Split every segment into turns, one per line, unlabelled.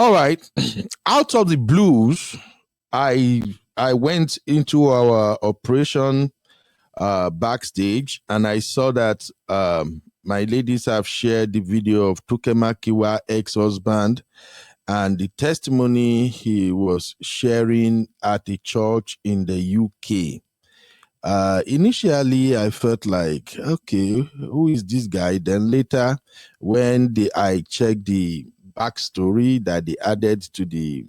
All right. Out of the blues, I went into our operation backstage, and I saw that my ladies have shared the video of Toke Makinwa ex-husband and the testimony he was sharing at a church in the UK. Initially, I felt like, okay, who is this guy? Then later, when I checked the backstory that they added to the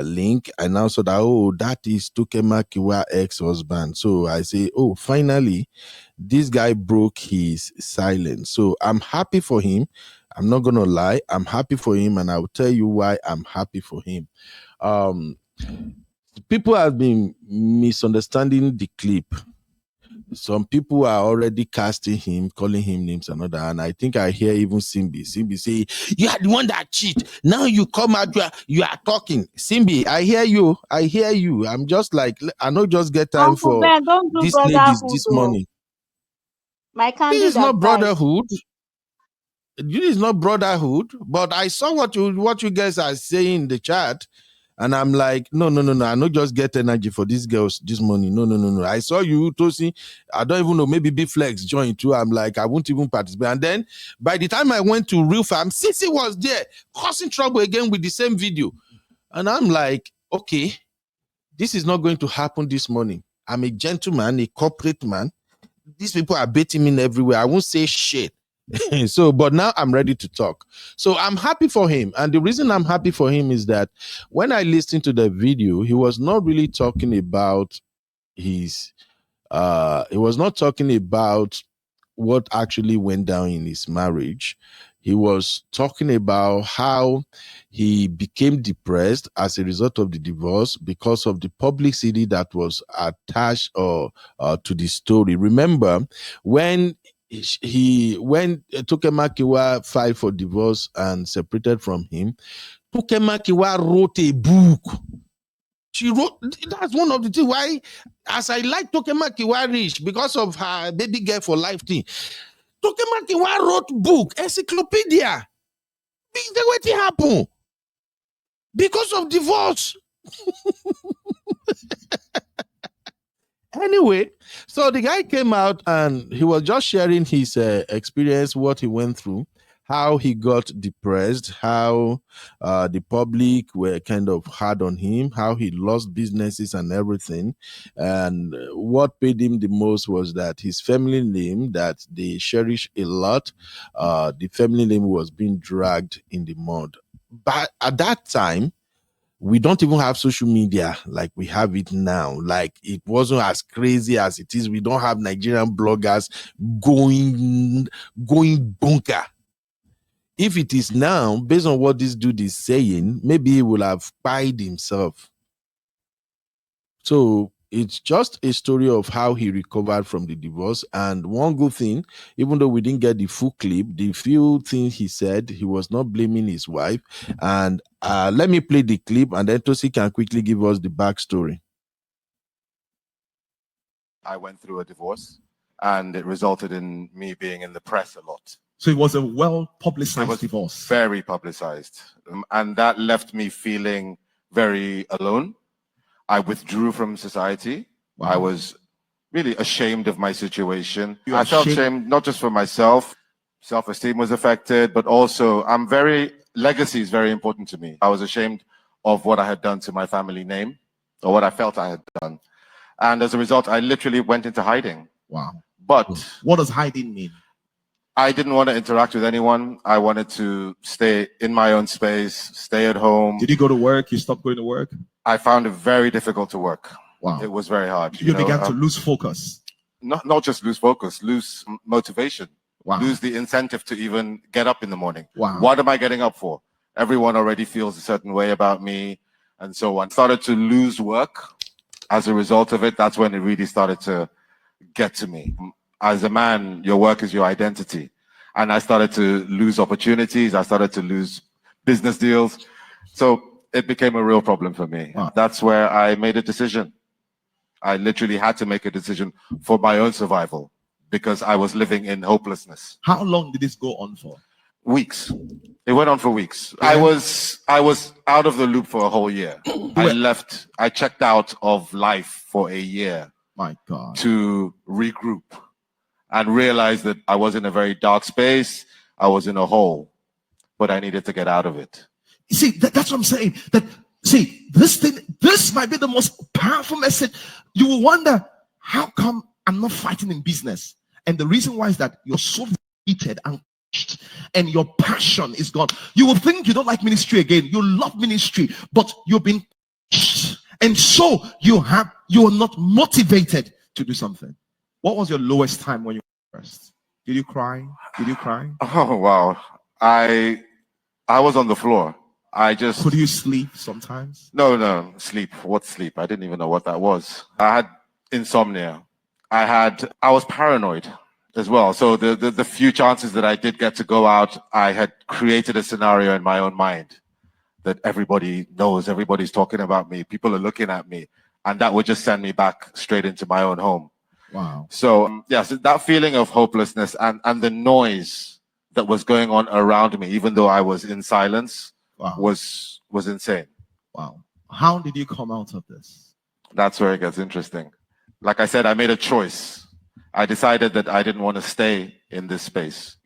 link, I now saw that, oh, that is Toke Makinwa ex-husband. So I say, oh, finally, this guy broke his silence. So I'm happy for him. I'm not going to lie. I'm happy for him, and I'll tell you why I'm happy for him. People have been misunderstanding the clip. Some people are already casting him, calling him names and all that. And I think I hear even Simbi say, you are the one that cheat. Now you come out, you are talking. Simbi, I hear you. I'm just like, I don't just get time
Uncle
for
Ben, don't do
these ladies this
brotherhood,
morning.
my
This
candid
is not
advice.
brotherhood. This is not brotherhood. But I saw what you guys are saying in the chat. And I'm like, no. I not just get energy for these girls this morning. No. I saw you, Tosi. I don't even know, maybe B-Flex joined too. I'm like, I won't even participate. And then by the time I went to Real Fam, Sissy was there, causing trouble again with the same video. And I'm like, okay, this is not going to happen this morning. I'm a gentleman, a corporate man. These people are baiting me everywhere. I won't say shit. So, but now I'm ready to talk. So I'm happy for him. And the reason I'm happy for him is that when I listened to the video, he was not really talking about he was not talking about what actually went down in his marriage. He was talking about how he became depressed as a result of the divorce because of the publicity that was attached to the story. Remember, when Toke Makinwa filed for divorce and separated from him, Toke Makinwa wrote a book. She wrote, that's one of the things why, as I like Toke Makinwa rich because of her baby girl for life thing. Toke Makinwa wrote book, encyclopedia. What happened? Because of divorce. Anyway, so the guy came out and he was just sharing his experience, what he went through, how he got depressed, how the public were kind of hard on him, how he lost businesses and everything. And what paid him the most was that his family name that they cherish a lot, the family name was being dragged in the mud. But at that time, we don't even have social media like we have it now. Like, it wasn't as crazy as it is. We don't have Nigerian bloggers going bunker. If it is now, based on what this dude is saying, maybe he will have pied himself. So it's just a story of how he recovered from the divorce. And one good thing, even though we didn't get the full clip, the few things he said, he was not blaming his wife. And let me play the clip, and then Tosi can quickly give us the backstory.
I went through a divorce, and it resulted in me being in the press a lot.
So it was a well-publicized divorce.
Very publicized. And that left me feeling very alone. I withdrew from society. Wow. I was really ashamed of my situation. I felt ashamed not just for myself. Self-esteem was affected, but also legacy is very important to me. I was ashamed of what I had done to my family name, or what I felt I had done. And as a result, I literally went into hiding.
Wow.
But
what does hiding mean?
I didn't want to interact with anyone. I wanted to stay in my own space, stay at home.
Did you go to work? You stopped going to work?
I found it very difficult to work.
Wow.
It was very hard.
You began to lose focus.
Not just lose focus, lose motivation.
Wow.
Lose the incentive to even get up in the morning.
Wow.
What am I getting up for? Everyone already feels a certain way about me, and so on. Started to lose work as a result of it. That's when it really started to get to me. As a man, your work is your identity. And I started to lose opportunities. I started to lose business deals. So it became a real problem for me.
Wow.
That's where I made a decision. I literally had to make a decision for my own survival because I was living in hopelessness.
How long did this go on for?
Weeks. It went on for weeks.
Yeah.
I was out of the loop for a whole year. I checked out of life for a year.
My God.
To regroup and realize that I was in a very dark space. I was in a hole, but I needed to get out of it.
You see, that's what I'm saying. This might be the most powerful message. You will wonder, how come I'm not fighting in business? And the reason why is that you're so heated and your passion is gone. You will think you don't like ministry again. You love ministry, but you've been, and so you are not motivated to do something. What was your lowest time when you were first? Did you cry?
Oh wow. I was on the floor.
Could you sleep sometimes?
No, sleep. What sleep? I didn't even know what that was. I had insomnia. I was paranoid as well. So the few chances that I did get to go out, I had created a scenario in my own mind that everybody knows, everybody's talking about me, people are looking at me, and that would just send me back straight into my own home.
Wow.
So so that feeling of hopelessness and the noise that was going on around me, even though I was in silence, was insane.
Wow. How did you come out of this?
That's where it gets interesting. Like I said, I made a choice. I decided that I didn't want to stay in this space.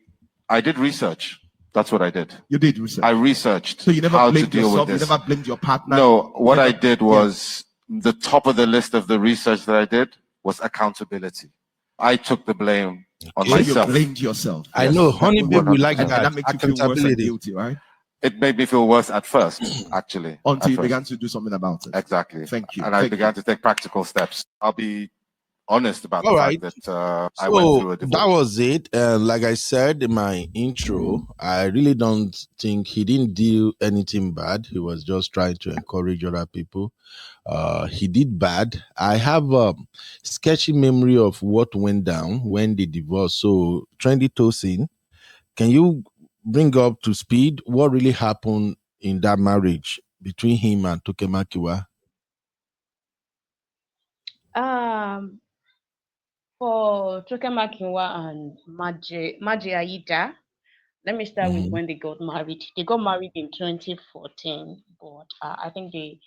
I did research. That's what I did.
You did research.
I researched.
So you never
how
blamed
to deal
yourself.
with this.
You never blamed your partner.
No, what I did was the top of the list of the research that I did was accountability. I took the blame on myself.
You blamed yourself.
I know, honey babe, we like that.
And that makes you feel worse and guilty, right?
It made me feel worse at first, actually.
Until you began to do something about it.
Exactly.
Thank you.
And I began to take practical steps. I'll be honest about the fact that I
So
went through a divorce.
that was it. Like I said in my intro, I really don't think he didn't do anything bad. He was just trying to encourage other people. He did bad. I have a sketchy memory of what went down when they divorced. So, Trendy Tosin, can you bring up to speed what really happened in that marriage between him and Toke Makinwa?
For Toke Makinwa and Maje Ayida, let me start with when they got married. They got married in 2014, but I think the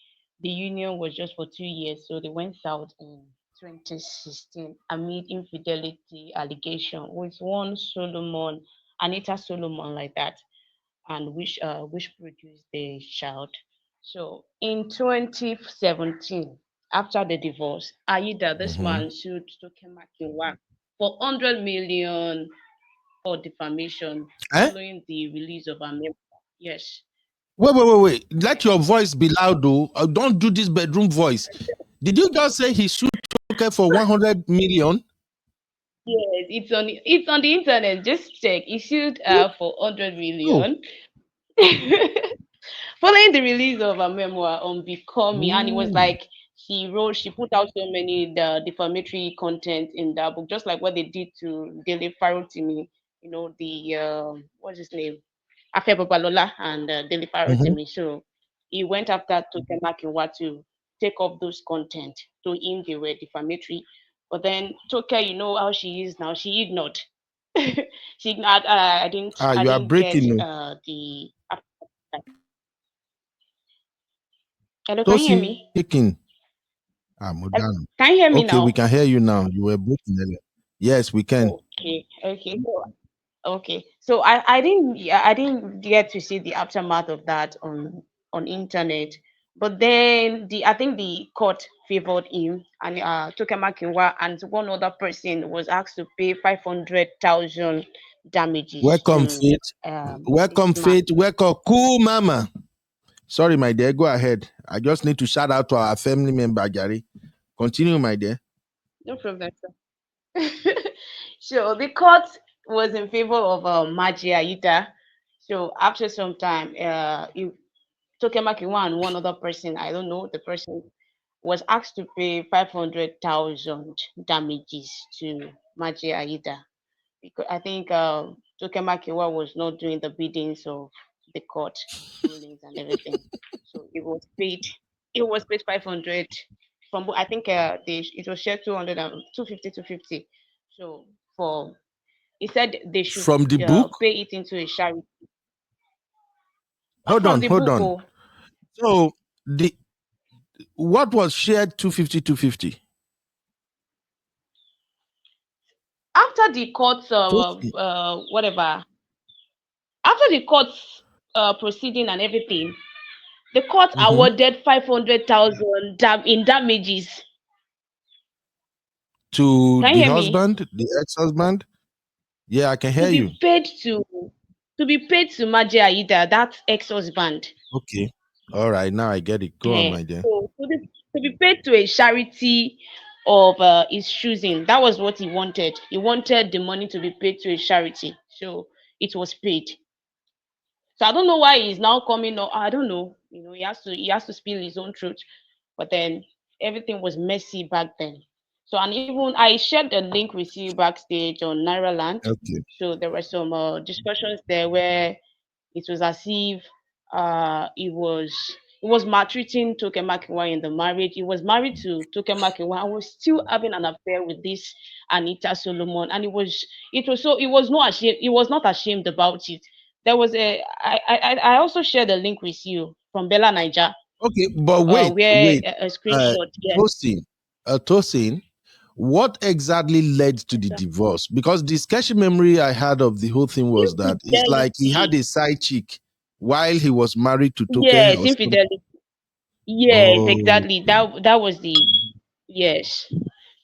union was just for 2 years, so they went south in 2016 amid infidelity allegation with one Solomon, Anita Solomon, like that, and which produced the child. So in 2017, after the divorce, Aida, this man sued Toke Makinwa for 100 million for defamation following the release of a memoir. Yes.
Wait. Let your voice be loud, though. Don't do this bedroom voice. Did you just say he sued Toke for 100 million?
Yes, it's on the internet. Just check. He sued for 100 million. Following the release of a memoir on Becoming, and it was like she put out so many defamatory content in that book, just like what they did to Dele Farotimi, the what's his name, Afe Babalola and Dele Farotimi. So he went after Toke Makinwa to take off those content. To him, they were defamatory. But then Toke, you know how she is now. She ignored. She ignored. I didn't. I
You are
didn't get
breaking.
the. Hello, can you hear
Tosin
me?
speaking. Modern.
Can you hear me
Okay,
now?
we can hear you now. You were breaking earlier. Yes, we can.
Okay. So I didn't get to see the aftermath of that on internet. But then I think the court favored him, and Toke Makinwa and one other person was asked to pay 500,000 damages
Welcome,
to
Faith. Welcome,
this man.
Faith. Welcome, cool mama. Sorry, my dear. Go ahead. I just need to shout out to our family member, Gary. Continue, my dear.
No problem, sir. So the court was in favor of Maje Ayida. So after some time, Toke Makinwa and one other person, I don't know, the person was asked to pay 500,000 damages to Maje Ayida, because I think Toke Makinwa was not doing the biddings of the court rulings and everything. So it was paid. It was paid 500 from, I think it was shared 200 and 250 250. So for he said they should
From the book?
pay it into a charity.
Hold
From
on,
the
hold
book,
on. So what was shared 250, 250?
after the court, whatever, after the court's proceeding and everything, the court awarded 500,000 in damages.
To
Can you
the
hear me?
husband, the ex-husband? Yeah, I can
To
hear you.
be paid to Maje Ayida, that ex-husband.
Okay. All right, now I get it. Go on,
Eh,
my dear.
so to be paid to a charity of his choosing. That was what he wanted. He wanted the money to be paid to a charity. So it was paid. So I don't know why he's now coming up. I don't know. He has to spill his own truth. But then everything was messy back then. So and even I shared a link with you backstage on Nairaland.
Okay.
So there were some discussions there where it was as if he was maltreating Toke Makinwa in the marriage. He was married to Toke Makinwa and was still having an affair with this Anita Solomon. And he was not ashamed about it. There was I also shared a link with you from Bella Niger,
Okay, but wait,
where
wait.
a
Uh,
screenshot. Yeah.
Tosin, Tosin, what exactly led to the divorce? Because the sketchy memory I had of the whole thing was that it's like he had
Infidelity.
a side chick while he was married to Toke
Yes,
or something.
infidelity. Yes,
Oh,
exactly. That was the yes.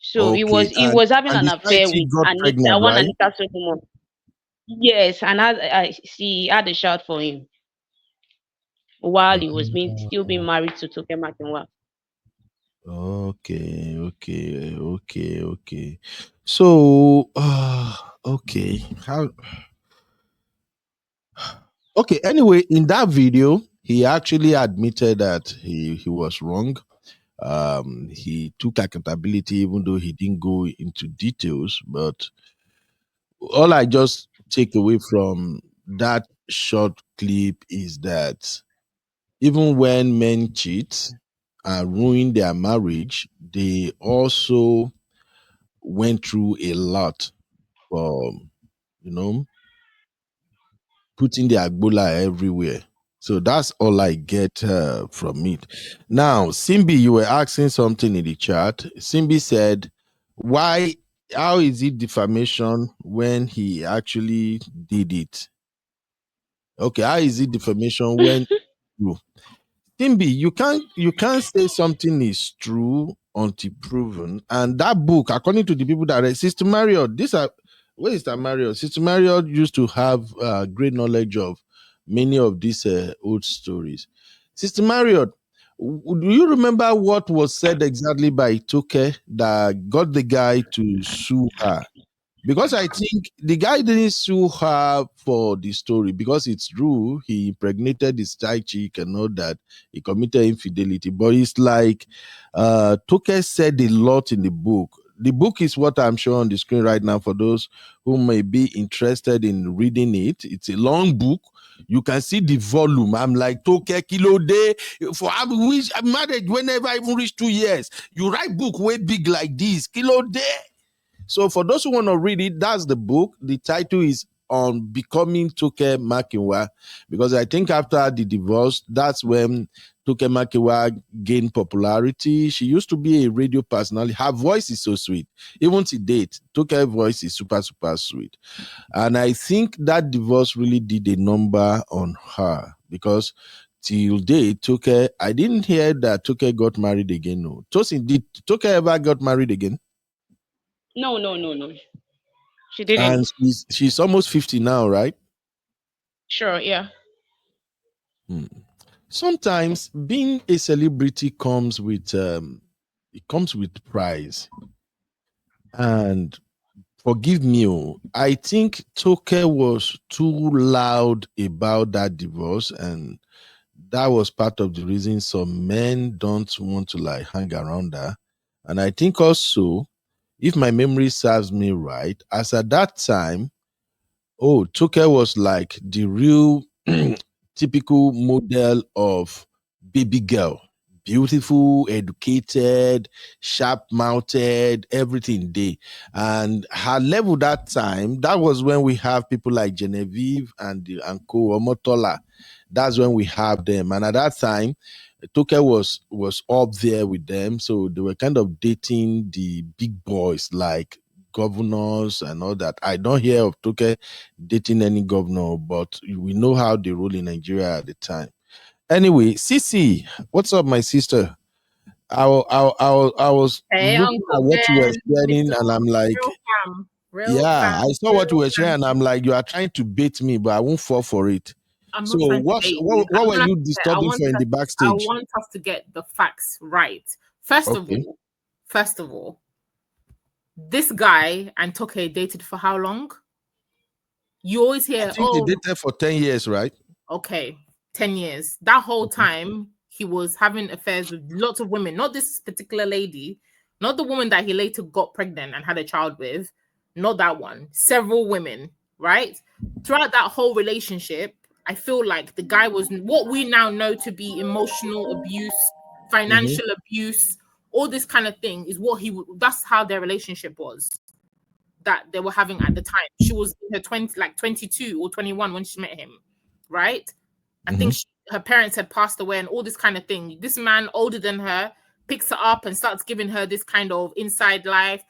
So he
okay.
was he was having
And
an
the side
affair
chick
with
got
Anita,
pregnant,
one
right?
Anita Solomon. Yes, and she had a shout for him while he was still being married to Toke Makinwa.
Okay, okay, okay, okay. So, okay. How? Okay. Anyway, in that video, he actually admitted that he was wrong. He took accountability, even though he didn't go into details. But all I just take away from that short clip is that even when men cheat and ruin their marriage, they also went through a lot for, you know, putting the Agbola everywhere. So that's all I get from it. Now, Simbi, you were asking something in the chat. Simbi said, why, how is it defamation when he actually did it? Okay, how is it defamation when you? Timby, you can't say something is true until proven. And that book, according to the people that read, Sister Marriott, where is that Marriott? Sister Marriott used to have great knowledge of many of these old stories. Sister Marriott, do you remember what was said exactly by Toke that got the guy to sue her? Because I think the guy didn't sue her for the story because it's true. He impregnated his side chick and all that. He committed infidelity. But it's like Toke said a lot in the book. The book is what I'm showing on the screen right now for those who may be interested in reading it. It's a long book. You can see the volume. I'm like, Toke Kilo Day. For which marriage, whenever I even reach 2 years, you write book way big like this. Kilo Day. So for those who want to read it, that's the book. The title is On Becoming Toke Makinwa, because I think after the divorce, that's when Toke Makinwa gained popularity. She used to be a radio personality. Her voice is so sweet. Even to date, Toke's voice is super, super sweet. And I think that divorce really did a number on her because till date, Toke, I didn't hear that Toke got married again. No. Tosin, did Toke ever got married again?
No, no, no, no. She didn't.
And she's almost 50 now, right?
Sure, yeah.
Sometimes being a celebrity comes with it comes with prize. And forgive me, I think Toke was too loud about that divorce, and that was part of the reason some men don't want to like hang around her. And I think also, if my memory serves me right, as at that time, oh, Toke was like the real typical model of baby girl. beautiful, educated, sharp-mouthed, everything day. And her level that time, that was when we have people like Genevieve and Co. Omotola. That's when we have them. And at that time, Toke was up there with them. So they were kind of dating the big boys like governors and all that. I don't hear of Toke dating any governor, but we know how they rule in Nigeria at the time. Anyway, Sisi, what's up, my sister? I was
Hey,
looking at
Uncle
what you were
Ben,
sharing,
Mr.
and I'm like,
Real Fam, Real
yeah,
Fam,
I saw what you
Real
were sharing,
Fam.
and I'm like, you are trying to bait me, but I won't fall for it.
I'm
So
not trying to bait you.
what were
Like
you
I said,
disturbing for in the
I
backstage?
want us to get the facts right. First of
Okay.
all, this guy and Toke dated for how long? You always hear,
I think they
oh,
dated for 10 years, right?
okay, 10 years. That whole time, he was having affairs with lots of women, not this particular lady, not the woman that he later got pregnant and had a child with, not that one, several women, right? Throughout that whole relationship, I feel like the guy was what we now know to be emotional abuse, financial abuse, all this kind of thing is what that's how their relationship was that they were having at the time. She was in her 20, like 22 or 21 when she met him, right? I think her parents had passed away and all this kind of thing. This man older than her picks her up and starts giving her this kind of inside life,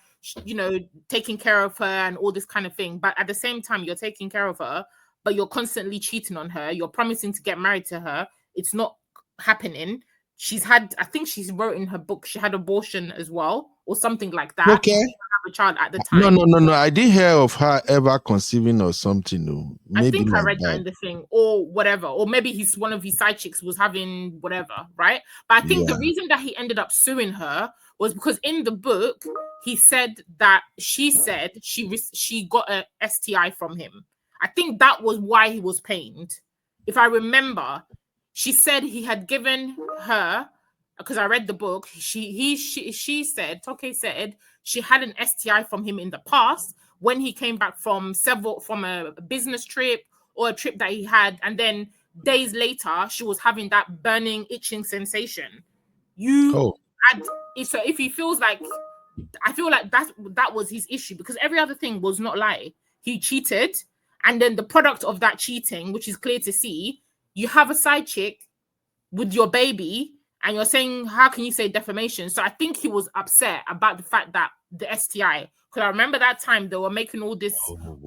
you know, taking care of her and all this kind of thing. But at the same time, you're taking care of her, but you're constantly cheating on her. You're promising to get married to her. It's not happening. She's had, I think she wrote in her book, she had abortion as well or something like that.
Okay.
She didn't have a child at the
No,
time.
no. I didn't hear of her ever conceiving or something. No, maybe
I think I
like
read that in the thing, or whatever, or maybe he's one of his side chicks was having whatever, right? But I think the reason that he ended up suing her was because in the book he said that she said she got a STI from him. I think that was why he was pained. If I remember, she said he had given her, because I read the book. She said, Toke said she had an STI from him in the past when he came back from a business trip or a trip that he had, and then days later she was having that burning, itching sensation. So if he feels like, I feel like that was his issue, because every other thing was not lie. He cheated, and then the product of that cheating, which is clear to see, you have a side chick with your baby, and you're saying, how can you say defamation? So I think he was upset about the fact that the STI, because I remember that time they were making all this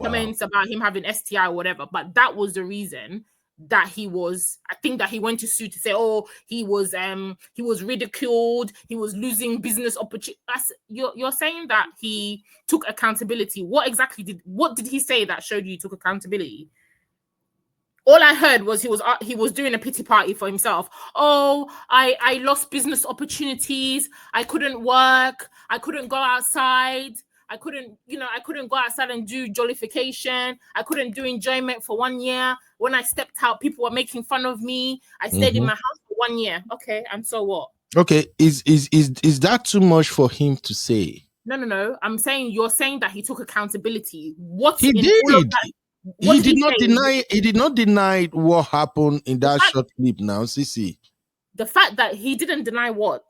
comments about him having STI or whatever, but that was the reason that I think that he went to sue to say, oh, he was ridiculed, he was losing business opportunity. You're saying that he took accountability. What did he say that showed you he took accountability? All I heard was he was doing a pity party for himself. Oh, I lost business opportunities. I couldn't work. I couldn't go outside. I couldn't go outside and do jollification. I couldn't do enjoyment for 1 year. When I stepped out, people were making fun of me. I stayed in my house for 1 year. Okay, and so what?
Okay, is that too much for him to say?
No. I'm saying you're saying that he took accountability.
He did. He did not deny what happened in that short clip now, Sisi.
The fact that he didn't deny what?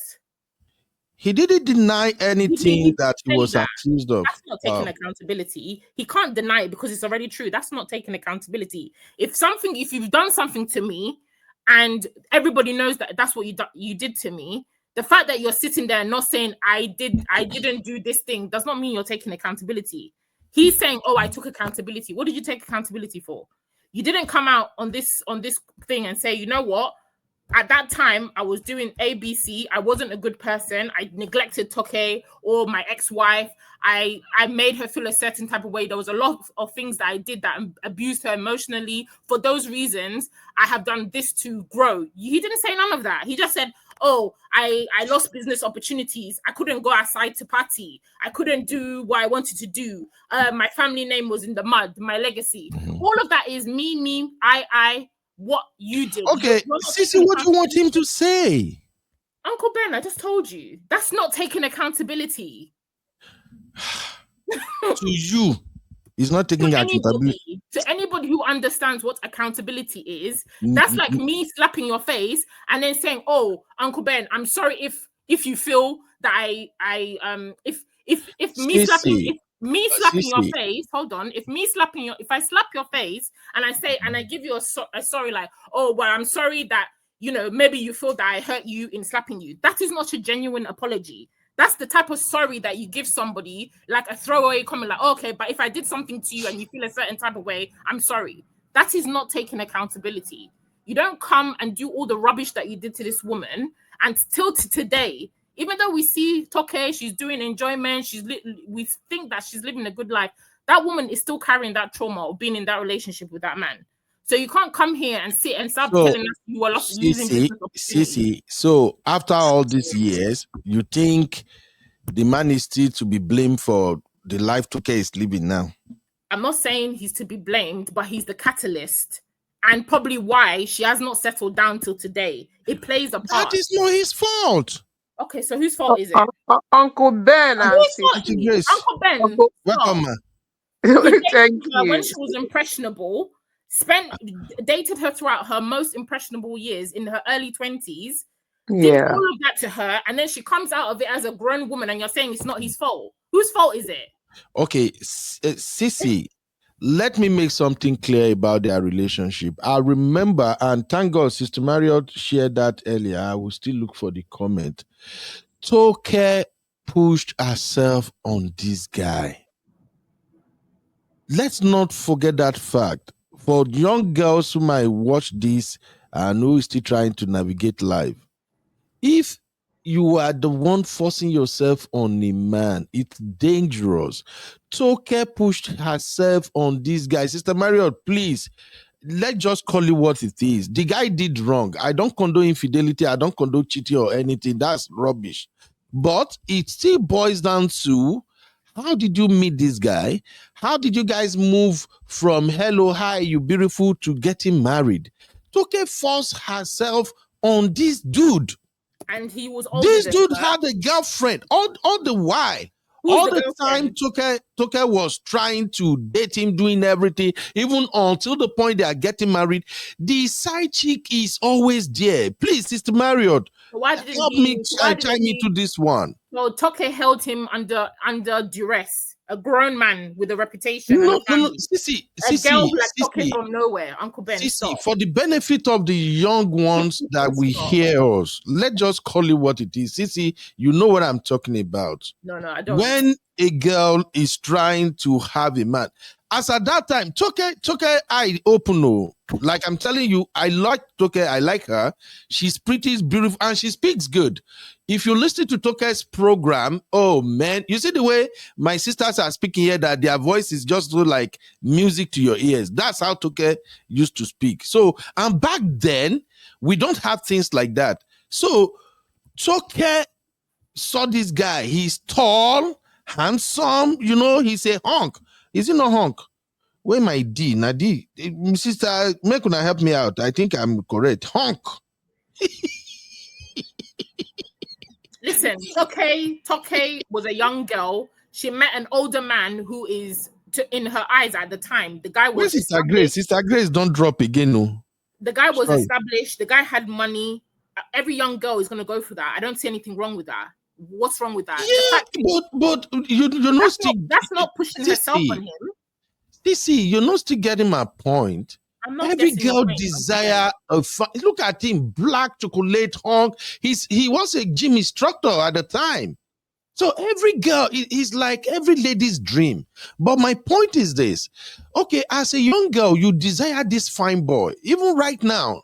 He didn't deny anything that he was accused of.
That's not taking accountability. He can't deny it because it's already true. That's not taking accountability. If you've done something to me and everybody knows that that's what you did to me, the fact that you're sitting there and not saying I didn't do this thing does not mean you're taking accountability. He's saying, oh, I took accountability. What did you take accountability for? You didn't come out on this thing and say, you know what? At that time, I was doing ABC. I wasn't a good person. I neglected Toke or my ex-wife. I made her feel a certain type of way. There was a lot of things that I did that abused her emotionally. For those reasons, I have done this to grow. He didn't say none of that. He just said, oh, I lost business opportunities. I couldn't go outside to party. I couldn't do what I wanted to do. My family name was in the mud, my legacy. All of that is me, I, what you did.
Okay, Sisi, what do you want him to say?
Uncle Ben, I just told you. That's not taking accountability.
To you. He's not taking
accountability. To anybody who understands what accountability is, that's like me slapping your face and then saying, "Oh, Uncle Ben, I'm sorry if you feel that if me slapping your face, hold on, if I slap your face and I say and I give you a sorry, like, oh well, I'm sorry that maybe you feel that I hurt you in slapping you. That is not a genuine apology. That's the type of sorry that you give somebody, like a throwaway comment, like, oh, okay, but if I did something to you and you feel a certain type of way, I'm sorry. That is not taking accountability. You don't come and do all the rubbish that you did to this woman. And till today, even though we see Toke, she's doing enjoyment, we think that she's living a good life, that woman is still carrying that trauma of being in that relationship with that man. So you can't come here and sit and start telling us you are losing business opportunity.
So after all these years, you think the man is still to be blamed for the life Toke is living now?
I'm not saying he's to be blamed, but he's the catalyst. And probably why she has not settled down till today. It plays a part.
That is not his fault.
Okay, so whose fault is it?
Uncle Ben.
Uncle Ben.
Welcome, man.
Thank you.
When she was impressionable, dated her throughout her most impressionable years in her early 20s. Did all of that to her, and then she comes out of it as a grown woman, and you're saying it's not his fault. Whose fault is it?
Okay, Sissy, let me make something clear about their relationship. I remember, and thank God Sister Marriott shared that earlier. I will still look for the comment. Toke pushed herself on this guy. Let's not forget that fact. For young girls who might watch this and who is still trying to navigate life, if you are the one forcing yourself on a man, it's dangerous. Toke pushed herself on this guy. Sister Marriott, please, let's just call it what it is. The guy did wrong. I don't condone infidelity. I don't condone cheating or anything. That's rubbish. But it still boils down to, how did you meet this guy? How did you guys move from hello, hi, you beautiful, to getting married? Toke forced herself on this dude.
And he was
this dude had a girlfriend all the while. All the time Toke was trying to date him, doing everything, even until the point they are getting married. The side chick is always there. Please, Sister Marriott, help me chime into this one.
So Toke held him under duress. A grown man with a reputation.
No, Sissy,
a girl like Toke from nowhere, Uncle Ben.
Sissy, for the benefit of the young ones that we hear us, let's just call it what it is. Sissy, you know what I'm talking about.
No, I don't.
When a girl is trying to have a man, as at that time, Toke, I open. Like I'm telling you, I like Toke. I like her. She's pretty, beautiful, and she speaks good. If you listen to Toke's program, oh man, you see the way my sisters are speaking here, that their voice is just like music to your ears. That's how Toke used to speak. So, and back then, we don't have things like that. So, Toke saw this guy. He's tall, handsome, he's a hunk. Is he not hunk? Where my D? Nadi, sister, make una help me out. I think I'm correct. Hunk.
Listen, Toke was a young girl. She met an older man who is, in her eyes at the time, the guy was.
Where's Sister Grace? Sister Grace, don't drop again, no.
The guy was established. The guy had money. Every young girl is going to go for that. I don't see anything wrong with that. What's wrong with that?
Yeah, but you're not still.
That's not pushing herself on him.
Sissy, you're not still getting my point. Every girl desire a look at him, black chocolate hunk. He was a gym instructor at the time. So every girl is like every lady's dream. But my point is this. Okay, as a young girl, you desire this fine boy. Even right now,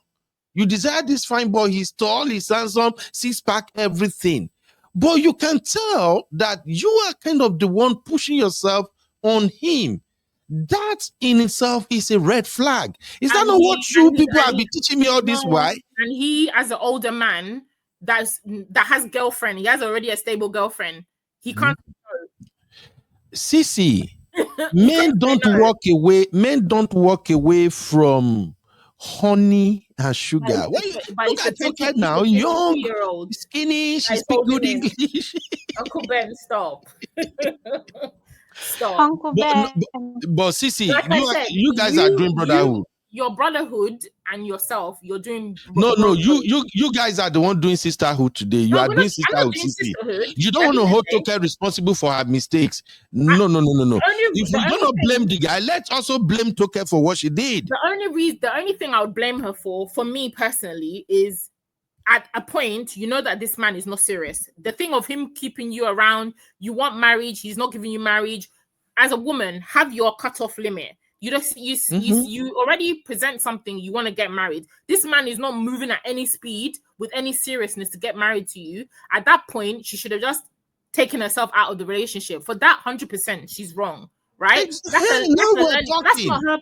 you desire this fine boy. He's tall, he's handsome, six-pack, everything. But you can tell that you are kind of the one pushing yourself on him. That in itself is a red flag. Is that not what you people have been teaching me all this while?
And he, as an older man that has girlfriend, he has already a stable girlfriend. He can't.
Sissy, men don't walk away. Men don't walk away from honey and sugar. Look at Toke now, young, skinny. She speaks good English.
Uncle Ben, stop. Stop.
Uncle Ben.
But Sissy,
Like I said,
you guys are doing brotherhood.
Your brotherhood and yourself, you're doing.
No, you guys are the one doing sisterhood today. You are doing sisterhood, Sissy. You don't want to hold Toke responsible for her mistakes. No. If we're gonna blame the guy, let's also blame Toke for what she did.
The only thing I would blame her for me personally, is at a point, you know that this man is not serious. The thing of him keeping you around, you want marriage, he's not giving you marriage. As a woman, have your cutoff limit. You already present something, you want to get married. This man is not moving at any speed with any seriousness to get married to you. At that point, she should have just taken herself out of the relationship. For that, 100%, she's wrong, right? That's not her.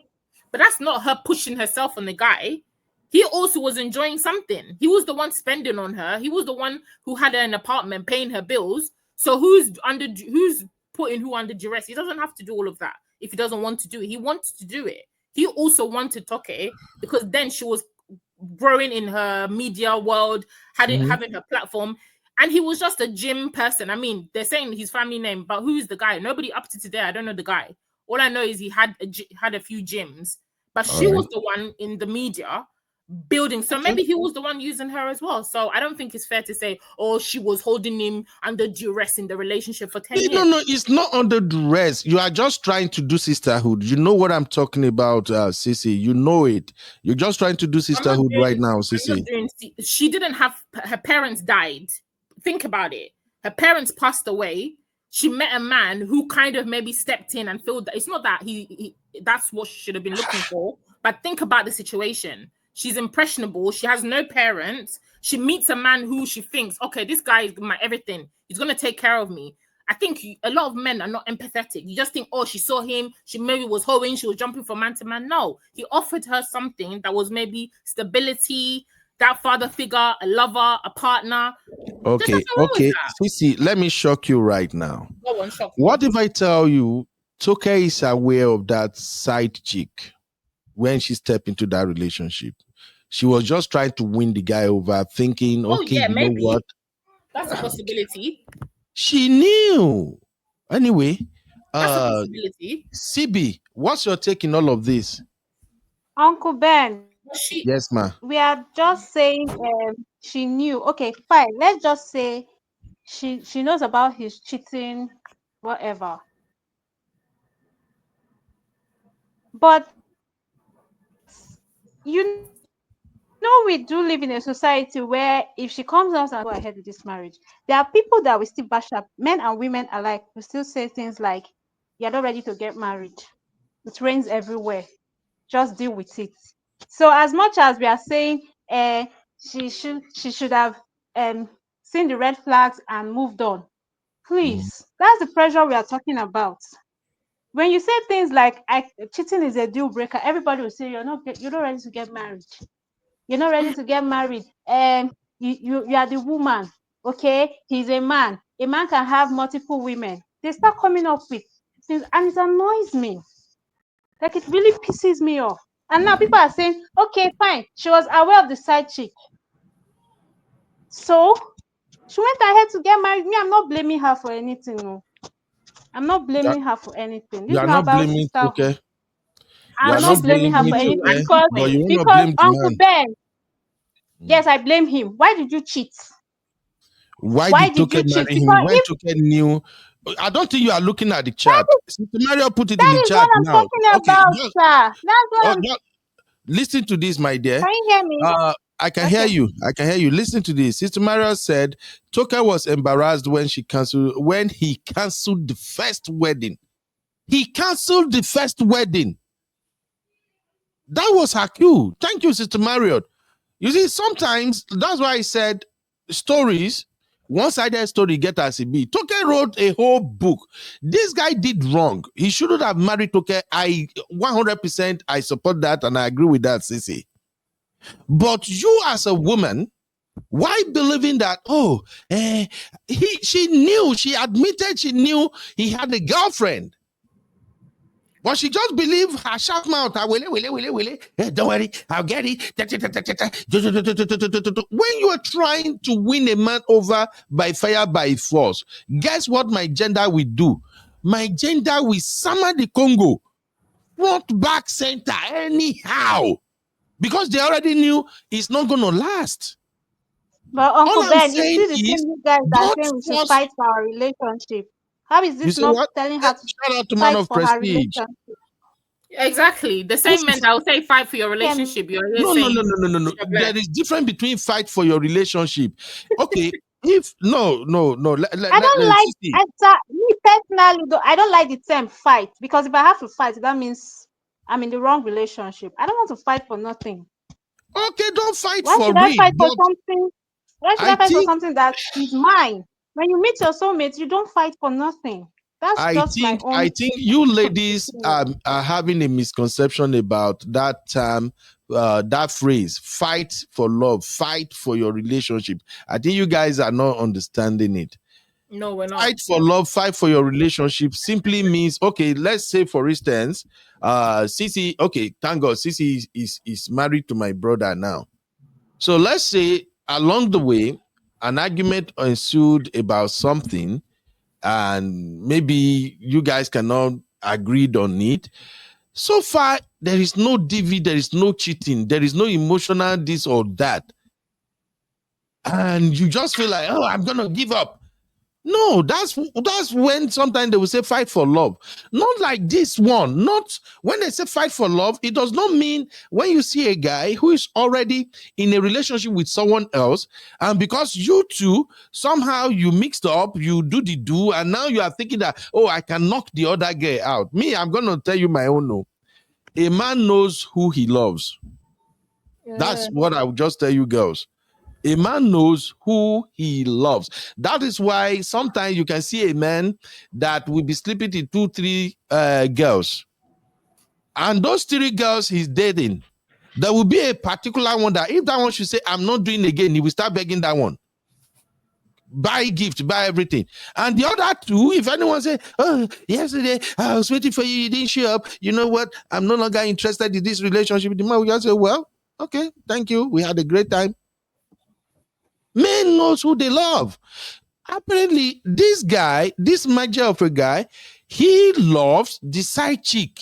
But that's not her pushing herself on the guy. He also was enjoying something. He was the one spending on her. He was the one who had her an apartment, paying her bills. So who's putting who under duress? He doesn't have to do all of that if he doesn't want to do it. He wants to do it. He also wanted Toke, because then she was growing in her media world, having her platform. And he was just a gym person. I mean, they're saying his family name, but who's the guy? Nobody up to today. I don't know the guy. All I know is he had a few gyms, but she was the one in the media building. So maybe he was the one using her as well. So I don't think it's fair to say, oh, she was holding him under duress in the relationship for 10 years.
No, it's not under duress. You are just trying to do sisterhood. You know what I'm talking about, Sissy. You know it. You're just trying to do sisterhood right now, Sissy.
She didn't have, her parents died. Think about it. Her parents passed away. She met a man who kind of maybe stepped in and felt that it's not that he that's what she should have been looking for. But think about the situation. She's impressionable. She has no parents. She meets a man who she thinks, okay, this guy is my everything. He's going to take care of me. I think a lot of men are not empathetic. You just think, oh, she saw him. She maybe was hoeing. She was jumping from man to man. No, he offered her something that was maybe stability, that father figure, a lover, a partner.
Okay. Sissy, let me shock you right now.
Go on, shock
what if I tell you Toke is aware of that side chick when she stepped into that relationship? She was just trying to win the guy over, thinking, okay,
maybe.
Know what?
That's a possibility.
She knew. Anyway,
that's a possibility.
CB, what's your take in all of this?
Uncle Ben.
Yes, ma.
We are just saying she knew. Okay, fine. Let's just say she knows about his cheating, whatever. But you know, we do live in a society where if she comes out and go ahead with this marriage, there are people that will still bash up. Men and women alike will still say things like, "You're not ready to get married. It rains everywhere. Just deal with it." So as much as we are saying she should have seen the red flags and moved on, please, that's the pressure we are talking about. When you say things like cheating is a deal breaker, everybody will say you're not ready to get married. You're not ready to get married. You are the woman. Okay, he's a man. A man can have multiple women. They start coming up with things, and it annoys me. Like, it really pisses me off. And now people are saying, okay, fine. She was aware of the side chick. So she went ahead to get married. Me, I'm not blaming her for anything. No. I'm not blaming her for anything.
You are not blaming Toke.
I'm not blaming her for anything because Uncle Ben. Yes, I blame him. Why did you cheat?
Why did Toke marry him? When Toke knew, I don't think you are looking at the chat. Sister Mario put it in the chat now.
That is what I'm talking about, sir. That's what
listen to this, my dear.
Can you hear me?
I can hear you. I can hear you. Listen to this. Sister Mario said Toke was embarrassed when he canceled the first wedding. He canceled the first wedding. That was her cue. Thank you, Sister Mario. You see, sometimes that's why I said stories, one-sided story get as it be. Toke wrote a whole book. This guy did wrong. He shouldn't have married Toke. 100% I support that and I agree with that, Sissy. But you as a woman, why believing that, she admitted she knew he had a girlfriend. But she just believed her sharp mouth. Don't worry, I'll get it. When you are trying to win a man over by fire, by force, guess what my gender will do? my gender will summer the Congo, front, back, center, anyhow, because they already knew it's not going to last.
But
All
Uncle
I'm
Ben, it's
saying
still the
is,
same you guys are
don't
saying we should
force.
fight for our relationship. How is
You
this
say
not
what?
telling her to
Shout out to Man
fight
of
for her
Prestige.
relationship?
Exactly. The same men that will say fight for your relationship. You're
No.
saying
There is difference between fight for your relationship. Okay, if no.
I don't like me personally though, I don't like the term fight, because if I have to fight, that means I'm in the wrong relationship. I don't want to fight for nothing.
Okay, don't fight
Why
for
should I
it.
fight for
But
something? Why should
I
I fight for
think
something that is mine? When you meet your soulmate, you don't fight for nothing. That's just my own
you ladies
opinion.
are having a misconception about that term, that phrase, fight for love, fight for your relationship. I think you guys are not understanding it.
no, we're not.
Fight for love, fight for your relationship simply means, okay, let's say for instance, Sisi, okay, thank God, Sisi is married to my brother now. So let's say along the way, an argument ensued about something, and maybe you guys cannot agree on it. So far, there is no DV, there is no cheating, there is no emotional this or that. And you just feel like, oh, I'm going to give up. No, that's when sometimes they will say fight for love. Not like this one. Not when they say fight for love, it does not mean when you see a guy who is already in a relationship with someone else, and because you two somehow you mixed up, you do, and now you are thinking that, oh, I can knock the other guy out. Me, I'm gonna tell you my own no. A man knows who he loves. That's what I would just tell you girls. A man knows who he loves. That is why sometimes you can see a man that will be sleeping with 2-3 girls. And those 3 girls he's dating, there will be a particular one that if that one should say, I'm not doing it again, he will start begging that one. Buy gift, buy everything. And the other 2, if anyone say, oh, yesterday I was waiting for you, you didn't show up. You know what? I'm no longer interested in this relationship. The man will just say, well, okay, thank you. We had a great time. Men knows who they love. Apparently, this guy, this Maje of a guy, he loves the side chick.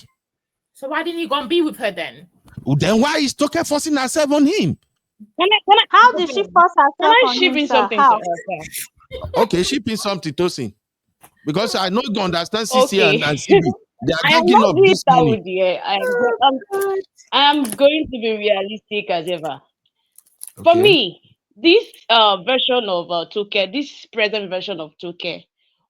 So why didn't you go and be with her then?
Then why is Toke forcing herself on him?
How did she force herself on him, sir?
Something
How?
to her?
Okay, shipping something, Tosin. Because I know you understand CC
Okay.
and CB. They are
I am
gagging
not
up
doing
this
that
money.
with you. I am going to be realistic as ever.
Okay.
For me, this version of Toke, this present version of Toke,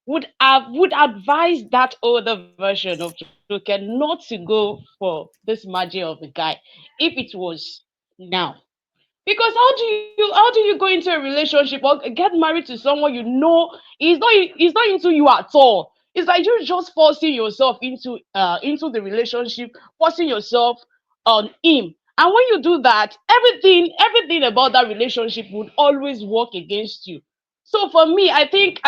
would advise that older version of Toke not to go for this Maje of a guy if it was now. Because how do you go into a relationship or get married to someone you know he's not into you at all? It's like you're just forcing yourself into the relationship, forcing yourself on him. And when you do that, everything about that relationship would always work against you. So for me, I think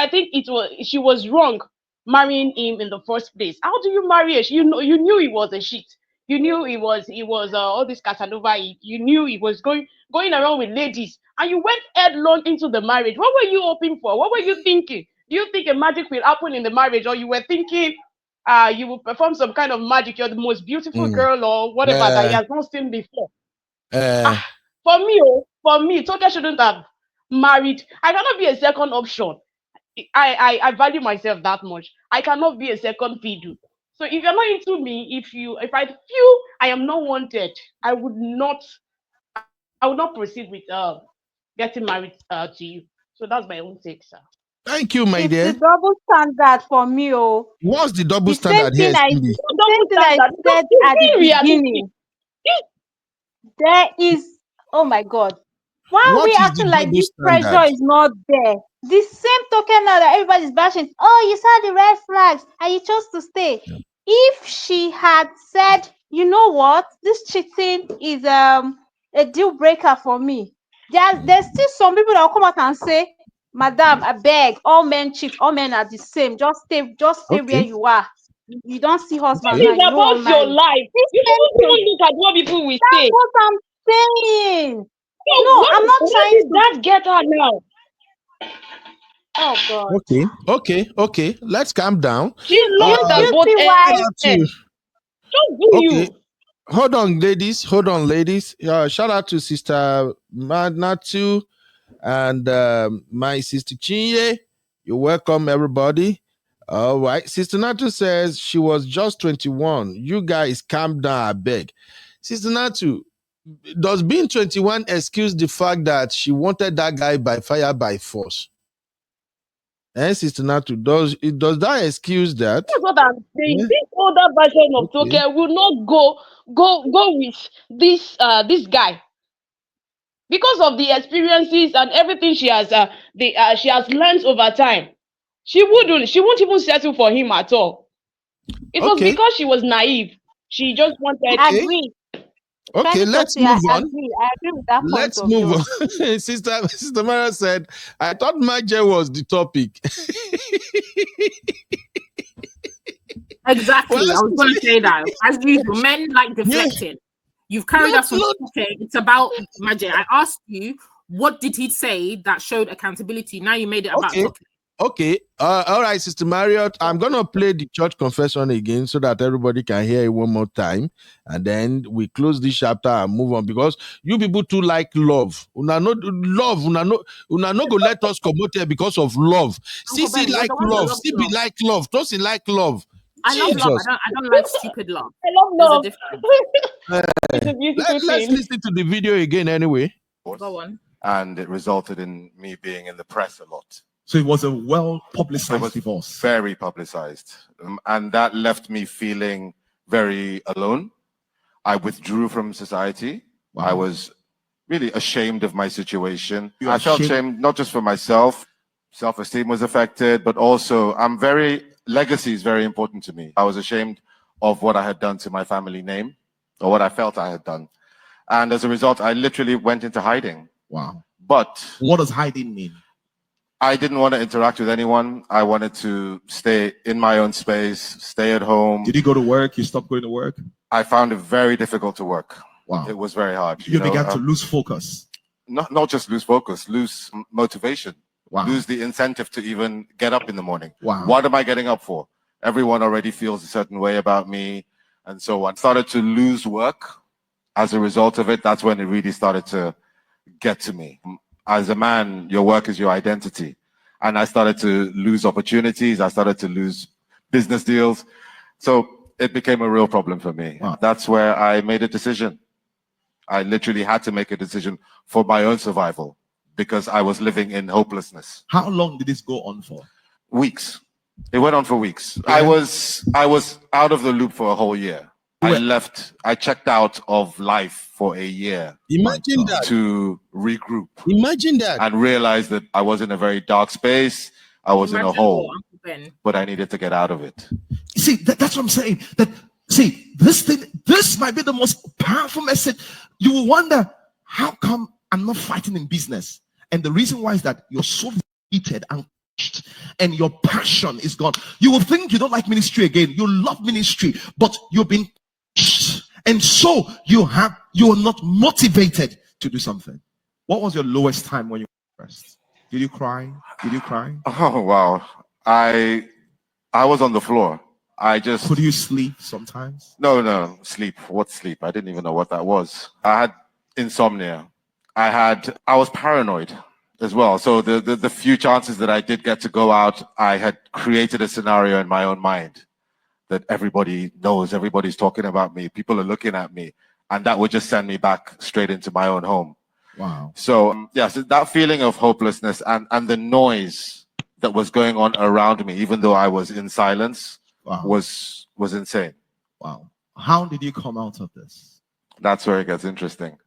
she was wrong marrying him in the first place. How do you marry a you knew he was a shit. You knew he was all this Casanova. You knew he was going around with ladies, and you went headlong into the marriage. What were you hoping for? What were you thinking? Do you think a magic will happen in the marriage, or you were thinking you will perform some kind of magic? You're the most beautiful girl, or whatever that he has not seen before. For me, Toke shouldn't have married. I cannot be a second option. I value myself that much. I cannot be a second fiddle. So if you're not into me, if I feel I am not wanted, I would not proceed with getting married to you. So that's my own take, sir.
Thank you, my
It's
dear.
the double standard for me. Oh,
What's the double
the
standard
same
here,
thing
Cindy?
I said at the beginning. There is, oh my God, why are
What
we
is
acting
the
like
double
this pressure
standard?
is not there? The same token now that everybody's bashing. Oh, you saw the red flags and you chose to stay. If she had said, you know what, this cheating is a deal breaker for me. There's still some people that will come out and say, Madam, I beg, all men cheat, all men are the same. Just stay where you are. You don't see husband now,
This is
you don't want
about your
marry.
life.
This
You
same
shouldn't
thing,
even look at what people will
that's
say.
what I'm saying.
So
No, I'm not
where
trying
did
to.
that get her now? Oh God.
Okay. Let's calm down.
She looked at
You
both
see why?
ends. Just do
Okay.
you.
Hold on, ladies. Shout out to Sister Natu and my sister Chinye. You're welcome, everybody. All right. Sister Natu says she was just 21. You guys calm down, I beg. Sister Natu, does being 21 excuse the fact that she wanted that guy by fire by force? Sister Natu, does that excuse that?
That's what I'm saying.
Yeah.
This older version of
Okay.
Toke will not go with this guy because of the experiences and everything she has she has learned over time. She won't even settle for him at all. It was
Okay.
because she was naive. She just wanted.
Okay.
Agree.
Okay, let's move on.
I agree with that point
Let's
of
move
yours.
on. Sister Mara said, I thought Maje was the topic.
Exactly.
Well,
I was going to say that. As usual, men like deflecting. You've carried us on. Okay, it's about Maje. I asked you, what did he say that showed accountability? Now you made it about Toke.
Okay. All right, Sister Marriott. I'm gonna play the church confession again so that everybody can hear it one more time, and then we close this chapter and move on because you people too like love. Una no go let us come out here because of love. Sisi like love. Sibi like love. Tosin like love.
I love love. I don't like stupid love.
I love
There's
love.
a difference.
It's a beautiful
Let's
thing.
listen to the video again anyway.
Go on.
And it resulted in me being in the press a lot.
So it was a well
It
publicized
was
divorce.
very publicized. And that left me feeling very alone. I withdrew from society.
Wow.
I was really ashamed of my situation.
You're
I felt
ashamed?
ashamed not just for myself, self-esteem was affected, but also legacy is very important to me. I was ashamed of what I had done to my family name or what I felt I had done. And as a result, I literally went into hiding.
Wow.
But
what does hiding mean?
I didn't want to interact with anyone. I wanted to stay in my own space, stay at home.
Did you go to work? You stopped going to work?
I found it very difficult to work.
Wow.
It was very hard.
You began to lose focus.
Not just lose focus, lose motivation.
Wow.
Lose the incentive to even get up in the morning.
Wow.
What am I getting up for? Everyone already feels a certain way about me. And so I started to lose work. As a result of it, that's when it really started to get to me. As a man, your work is your identity. And I started to lose opportunities. I started to lose business deals. So it became a real problem for me.
Wow.
That's where I made a decision. I literally had to make a decision for my own survival because I was living in hopelessness.
How long did this go on for?
Weeks. It went on for weeks.
Yeah.
I was out of the loop for a whole year. I checked out of life for a year.
Imagine that.
To regroup.
Imagine that.
And realize that I was in a very dark space. I was in a hole. But I needed to get out of it.
You see, that's what I'm saying. This might be the most powerful message. You will wonder, how come I'm not fighting in business? And the reason why is that you're so heated and your passion is gone. You will think you don't like ministry again. You love ministry, but you've been and so you are not motivated to do something. What was your lowest time when you were depressed? Did you cry?
Oh wow. I was on the floor.
Could you sleep sometimes?
No. Sleep. What sleep? I didn't even know what that was. I had insomnia. I was paranoid as well. So the few chances that I did get to go out, I had created a scenario in my own mind that everybody knows, everybody's talking about me, people are looking at me, and that would just send me back straight into my own home.
Wow.
So so that feeling of hopelessness and the noise that was going on around me, even though I was in silence, was insane.
Wow. How did you come out of this?
That's where it gets interesting.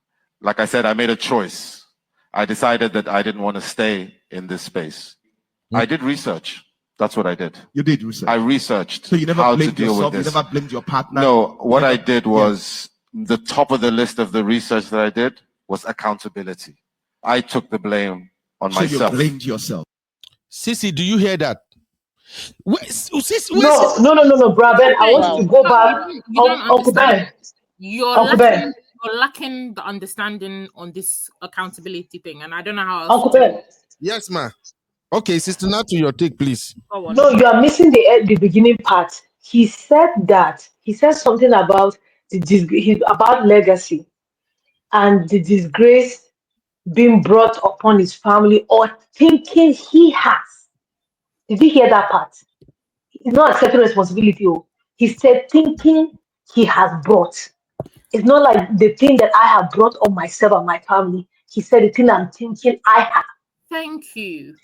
Like I said, I made a choice. I decided that I didn't want to stay in this space. I did research. That's what I did.
You did research.
I researched
so you never
how
blamed
to deal
yourself,
with this.
You never blamed your partner.
No, what I did was the top of the list of the research that I did was accountability. I took the blame on myself.
So you blamed yourself.
Sissy, do you hear that?
No, brother. I want you to go back. Uncle Ben.
You're lacking the understanding on this accountability thing, and I don't know how else.
Uncle Ben.
Yes, ma. Okay, Sister Natu, your take, please.
No, you are missing the beginning part. He said something about about legacy and the disgrace being brought upon his family or thinking he has. Did you hear that part? He's not accepting responsibility. Oh. He said thinking he has brought. It's not like the thing that I have brought on myself and my family. He said the thing I'm thinking I have.
Thank you.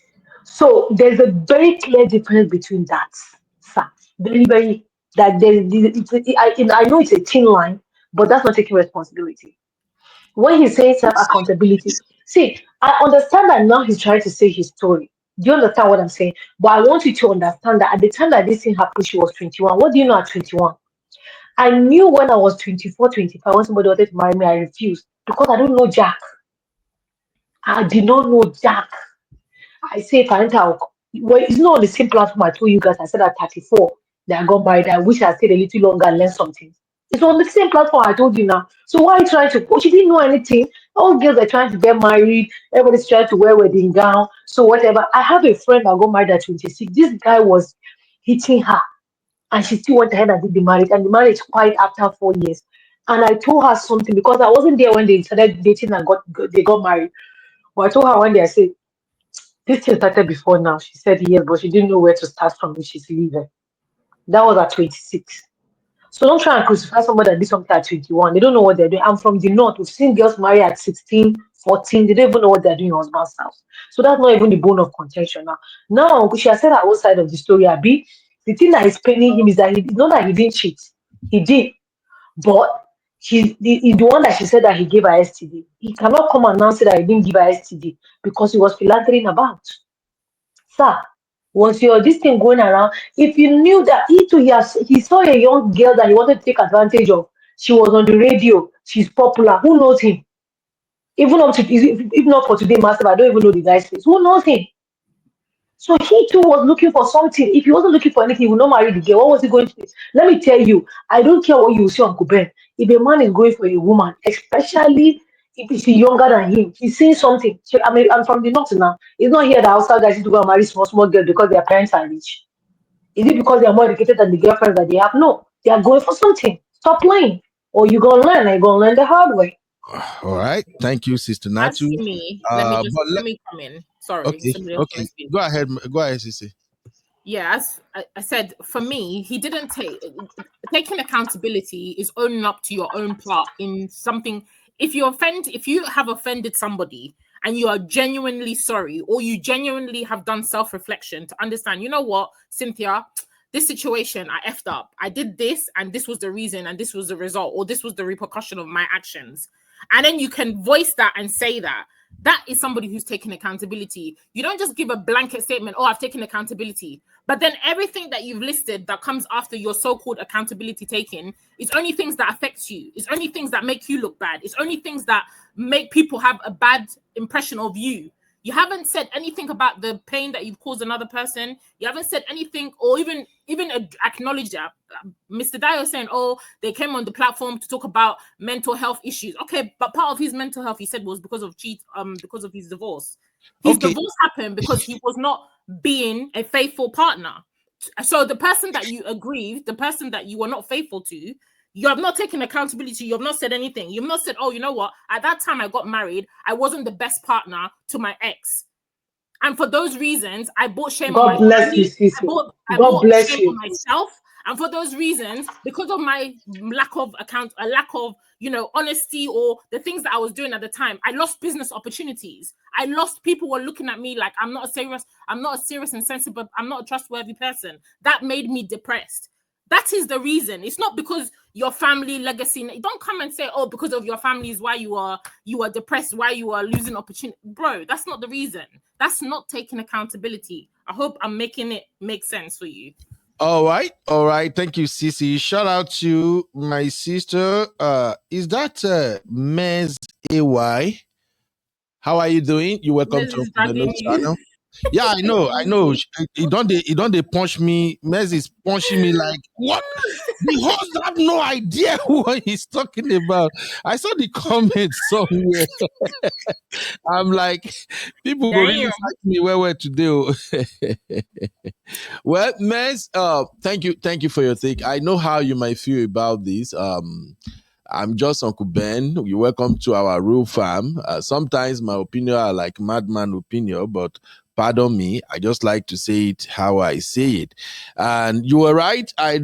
So there's a very clear difference between that, sir. Very, very that I know it's a thin line, but that's not taking responsibility. When he's saying self accountability, see, I understand that now he's trying to say his story. Do you understand what I'm saying? But I want you to understand that at the time that this thing happened, she was 21. What do you know at 21? I knew when I was 24, 25, when somebody wanted to marry me, I refused because I don't know Jack. I did not know Jack. I say parental. Well, it's not on the same platform I told you guys. I said at 34 that I got married. I wish I stayed a little longer and learned something. It's on the same platform I told you now. So why are you trying to? Oh, she didn't know anything. All girls are trying to get married. Everybody's trying to wear wedding gown. So whatever. I have a friend that got married at 26. This guy was hitting her, and she still went ahead and did the marriage. And the marriage quite after 4 years. And I told her something because I wasn't there when they started dating and they got married. But I told her one day, I said, this thing started before now. She said yes, but she didn't know where to start from when she's leaving. That was at 26. So don't try and crucify somebody that did something at 21. They don't know what they're doing. I'm from the north. We've seen girls marry at 16, 14. They don't even know what they're doing in husband's house. So that's not even the bone of contention now. Now, she has said her own side of the story, Abi. The thing that is paining him is that it's not that he didn't cheat. He did. But he's the one that she said that he gave her STD. He cannot come and now say that he didn't give her STD because he was philandering about. Sir, was your this thing going around? If you knew that he saw a young girl that he wanted to take advantage of, she was on the radio, she's popular. Who knows him? Even up to if not for today, massive, I don't even know the guy's face. Who knows him? So he too was looking for something. If he wasn't looking for anything, he would not marry the girl. What was he going to do? Let me tell you, I don't care what you say, Uncle Ben. If a man is going for a woman, especially if she's younger than him, he's saying something. I mean, I'm from the north now. It's not here that outside guys need to go and marry small girls because their parents are rich. Is it because they are more educated than the girlfriends that they have? No, they are going for something. Stop playing, or you're gonna learn. You're gonna learn the hard way.
All right, thank you, Sister
As
Natu.
for me, let me come in. Sorry,
Okay,
somebody else
okay,
wants to speak.
go ahead, Sissy.
Yeah, as I said, for me, he didn't taking accountability is owning up to your own part in something. If you have offended somebody and you are genuinely sorry, or you genuinely have done self-reflection to understand, you know what, Cynthia, this situation, I effed up. I did this, and this was the reason, and this was the result, or this was the repercussion of my actions. And then you can voice that and say that. That is somebody who's taking accountability. You don't just give a blanket statement, oh, I've taken accountability. But then everything that you've listed that comes after your so-called accountability taking is only things that affect you. It's only things that make you look bad. It's only things that make people have a bad impression of you. You haven't said anything about the pain that you've caused another person. You haven't said anything, or even acknowledged that. Mr. Dio saying, "Oh, they came on the platform to talk about mental health issues." Okay, but part of his mental health, he said, was because of because of his divorce. His divorce happened because he was not being a faithful partner. So the person that you aggrieved, the person that you were not faithful to, you have not taken accountability. You have not said anything. You've not said, oh, you know what? At that time I got married, I wasn't the best partner to my ex. And for those reasons, I brought shame on
God bless you,
myself.
Sissy.
I
God
brought
bless
shame
you.
on myself. And for those reasons, because of my lack of honesty, or the things that I was doing at the time, I lost business opportunities. I lost people were looking at me like I'm not a serious and sensible, I'm not a trustworthy person. That made me depressed. That is the reason. It's not because your family legacy. Don't come and say, oh, because of your family is why you are depressed, why you are losing opportunity. Bro, that's not the reason. That's not taking accountability. I hope I'm making it make sense for you.
All right. Thank you, Sissy. Shout out to my sister. Is that Maje Ayida? How are you doing? You're welcome to the channel. Yeah, I know. He don't they punch me. Mez is punching me like what? The host have no idea what he's talking about. I saw the comments somewhere. I'm like, people go really
Damn.
fight me where today. Oh. Well, Mez, thank you for your take. I know how you might feel about this. I'm just Uncle Ben. You're welcome to our real farm. Sometimes my opinion are like madman opinion, but pardon me. I just like to say it how I say it. And you were right. I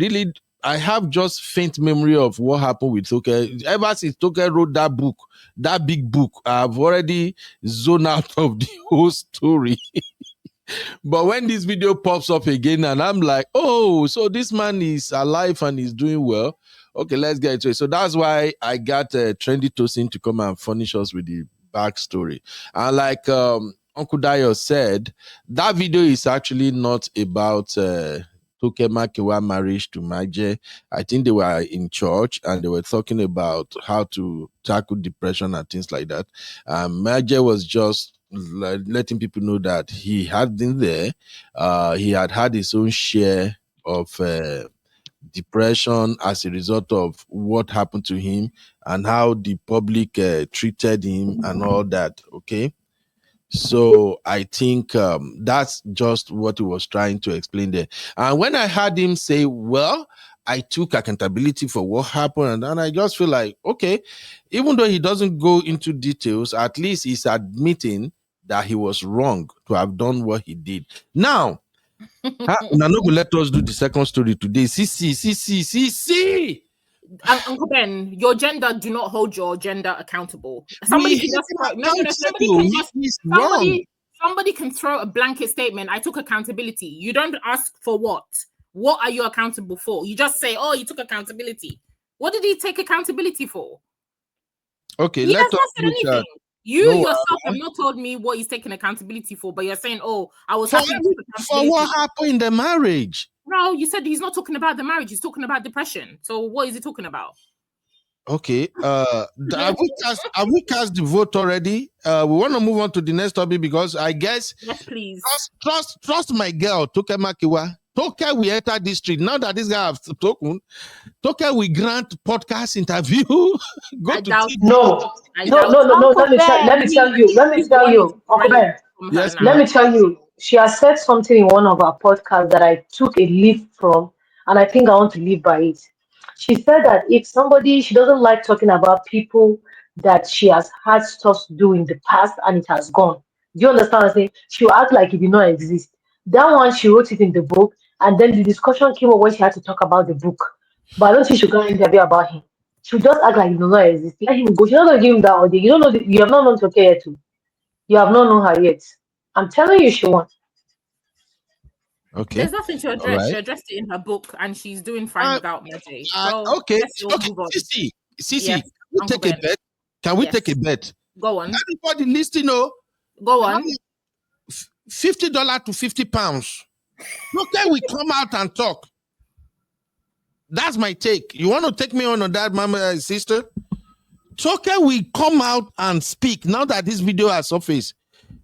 have just faint memory of what happened with Toke. Ever since Toke wrote that book, that big book, I've already zoned out of the whole story. But when this video pops up again and I'm like, oh, so this man is alive and he's doing well. Okay, let's get into it. So that's why I got Trendy Tosin to come and furnish us with the backstory. And like Uncle Dayo said, that video is actually not about Toke Makinwa marriage to Maje. I think they were in church and they were talking about how to tackle depression and things like that. Maje was just letting people know that he had been there. He had his own share of depression as a result of what happened to him and how the public treated him and all that. Okay. So I think that's just what he was trying to explain there. And when I heard him say, well, I took accountability for what happened, and I just feel like, okay, even though he doesn't go into details, at least he's admitting that he was wrong to have done what he did. Now, now no go let us do the second story today. See.
Uncle Ben, your gender do not hold your gender accountable. Somebody can just somebody can throw a blanket statement. I took accountability. You don't ask for what. What are you accountable for? You just say, "Oh, you took accountability." What did he take accountability for?
Okay,
he has not said anything. You yourself have not told me what he's taking accountability for, but you're saying, "Oh, I was happy
for what happened in the marriage."
No, you said he's not talking about the marriage. He's talking about depression. So what is he talking about?
Okay. Have we cast the vote already? We want to move on to the next topic because I guess
yes, please.
Trust my girl, Toke Makinwa. Toke will enter this street. Now that this guy has spoken, Toke will grant podcast interview.
No. Let me tell you, Uncle Ben.
Yes,
let me tell you. She has said something in one of our podcasts that I took a leaf from, and I think I want to live by it. She said that if she doesn't like talking about people that she has had stuff to do in the past and it has gone. Do you understand what I'm saying? She'll act like it did not exist. That one, she wrote it in the book, and then the discussion came up when she had to talk about the book. But I don't think she'll go and interview about him. She'll just act like it does not exist. Let him go. She's not going to give him that audio. You don't know. You have not known Toke yet. You have not known her yet. I'm telling you, she won't.
Okay.
There's nothing to address.
Right.
She addressed it in her book, and she's doing fine without Maje.
Okay. Sissy, we take a bet. Can we take a bet?
Go on.
Everybody listening,
go on.
$50 to £50. Okay, we come out and talk. That's my take. You want to take me on that, mama, sister? Toke we come out and speak now that this video has surfaced.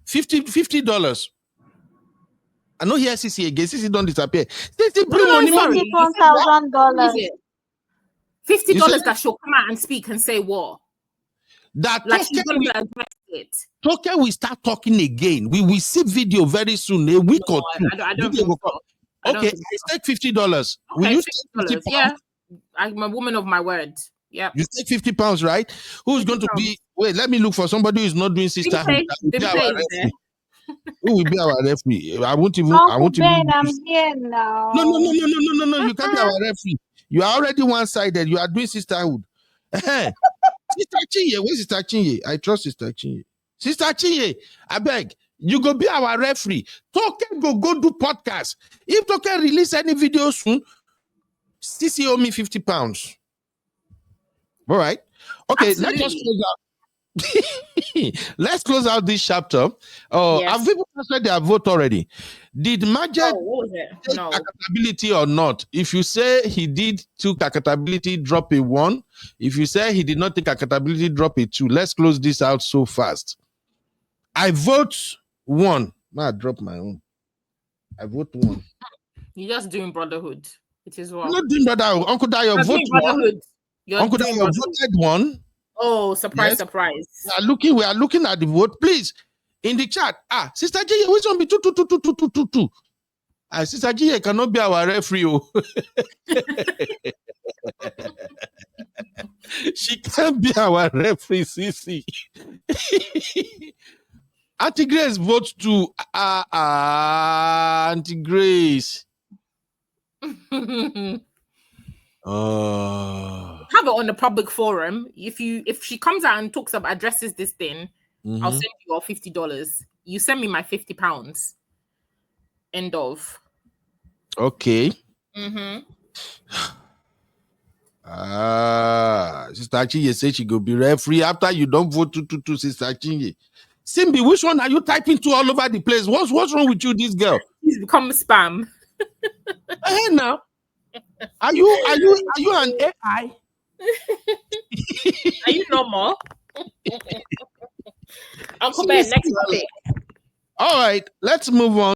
$50. I know here CC again. CC don't disappear.
$1,000.
$50 that she'll come out and speak and say what?
That
like she's going to address it.
Toke will start talking again. We will see video very soon, a week or two.
I don't think so.
Okay, I take $50.
Okay,
will you
$50?
take £50?
Yeah, I'm a woman of my word. Yeah.
You take £50, right? Who's going to be? Wait, let me look for somebody who is not doing sisterhood. Who will be our referee? I won't even.
I'm here now.
No. You can't be our referee. You are already one-sided. You are doing sisterhood. Sister Chinye, where's Sister Chinye? I trust Sister Chinye. Sister Chinye, I beg, you go be our referee. Toke go do podcast. If Toke release any video soon, CC owe me £50. All right. Okay,
Absolutely.
let's just close out. Let's close out this chapter. Have people said their vote already? Did Maje take accountability or not? If you say he did took accountability, drop a 1. If you say he did not take accountability, drop a 2. Let's close this out so fast. I vote 1. I drop my own. I vote one.
You're just doing brotherhood. It is what?
I'm not doing brotherhood. Uncle Dayo,
You're
vote
doing
one.
brotherhood. You're
Uncle
doing
Dayo
brotherhood.
voted one.
Oh, surprise,
Yes.
surprise.
We are looking at the vote. Please, in the chat. Sister G, which one be 2. Sister G cannot be our referee. She can't be our referee, Sisi. Auntie Grace votes to Auntie Grace.
Have it on the public forum. If she comes out and talks about addresses this thing, I'll send you all $50. You send me my £50. End of.
Okay. Sister Chinye said she go be referee after you don't vote to Sister Chinye. Simbi, which one are you typing to all over the place? What's wrong with you, this girl?
He's become spam.
Hey now. Are you an AI?
Are you normal? Uncle Ben, next topic.
All right, let's move on.